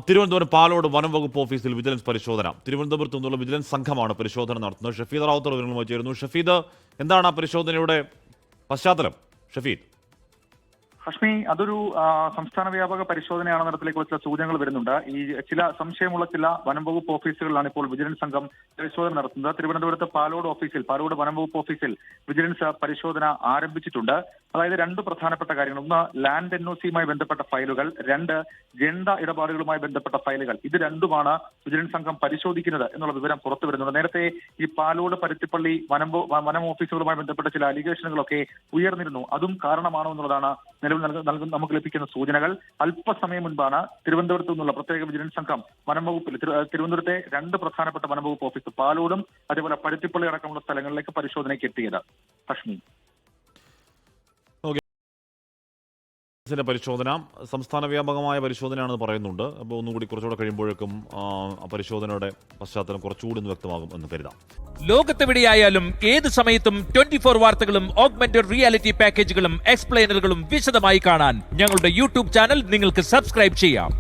തിരുവനന്തപുരം പാലോട് വനം വകുപ്പ് ഓഫീസിൽ വിജിലൻസ് പരിശോധന. തിരുവനന്തപുരത്ത് നിന്നുള്ള വിജിലൻസ് സംഘമാണ് പരിശോധന നടത്തുന്നത്. ഷഫീദ് റാവുത്തർ വിവരങ്ങളുമായി ചേരുന്നു. ഷഫീദ്, എന്താണ് ആ പരിശോധനയുടെ പശ്ചാത്തലം? ഷഫീദ്. ഹഷ്മി, അതൊരു സംസ്ഥാന വ്യാപക പരിശോധനയാണെന്ന തരത്തിലേക്ക് ചില സൂചനകൾ വരുന്നുണ്ട്. ഈ സംശയമുള്ള ചില വനം വകുപ്പ് ഓഫീസുകളിലാണ് ഇപ്പോൾ വിജിലൻസ് സംഘം പരിശോധന നടത്തുന്നത്. തിരുവനന്തപുരത്ത് പാലോട് വനം വകുപ്പ് ഓഫീസിൽ വിജിലൻസ് പരിശോധന ആരംഭിച്ചിട്ടുണ്ട്. അതായത് രണ്ട് പ്രധാനപ്പെട്ട കാര്യങ്ങൾ: ഒന്ന്, ലാൻഡ് എൻഒസിയുമായി ബന്ധപ്പെട്ട ഫയലുകൾ; രണ്ട്, ജണ്ട ഇടപാടുകളുമായി ബന്ധപ്പെട്ട ഫയലുകൾ. ഇത് രണ്ടുമാണ് വിജിലൻസ് സംഘം പരിശോധിക്കുന്നത് എന്നുള്ള വിവരം പുറത്തു വരുന്നുണ്ട്. നേരത്തെ ഈ പാലോട്, പരുത്തിപ്പള്ളി വനം ഓഫീസുകളുമായി ബന്ധപ്പെട്ട ചില അലിഗേഷനുകളൊക്കെ ഉയർന്നിരുന്നു. അതും കാരണമാണോ എന്നുള്ളതാണ് നിലവിൽ നമുക്ക് ലഭിക്കുന്ന സൂചനകൾ. അല്പസമയം മുൻപാണ് തിരുവനന്തപുരത്തു നിന്നുള്ള പ്രത്യേക വിജിലൻസ് സംഘം വനം വകുപ്പിൽ തിരുവനന്തപുരത്തെ രണ്ട് പ്രധാനപ്പെട്ട വനം വകുപ്പ് ഓഫീസ് പാലോടും അതേപോലെ പരുത്തിപ്പള്ളി അടക്കമുള്ള സ്ഥലങ്ങളിലേക്ക് പരിശോധനയ്ക്ക് എത്തിയത്. ഹഷ്മി, പരിശോധന സംസ്ഥാന വ്യാപകമായ പരിശോധനയാണെന്ന് പറയുന്നുണ്ട്. അപ്പോൾ ഒന്നുകൂടി കുറച്ചുകൂടെ കഴിയുമ്പോഴേക്കും പരിശോധനയുടെ പശ്ചാത്തലം കുറച്ചുകൂടി ഒന്ന് വ്യക്തമാകും എന്ന് കരുതാം. ലോകത്തെവിടെയായാലും ഏത് സമയത്തും 24 വാർത്തകളും ഓഗ്മെന്റഡ് റിയാലിറ്റി പാക്കേജുകളും എക്സ്പ്ലെയിനറുകളും വിശദമായി കാണാൻ ഞങ്ങളുടെ യൂട്യൂബ് ചാനൽ നിങ്ങൾക്ക് സബ്സ്ക്രൈബ് ചെയ്യാം.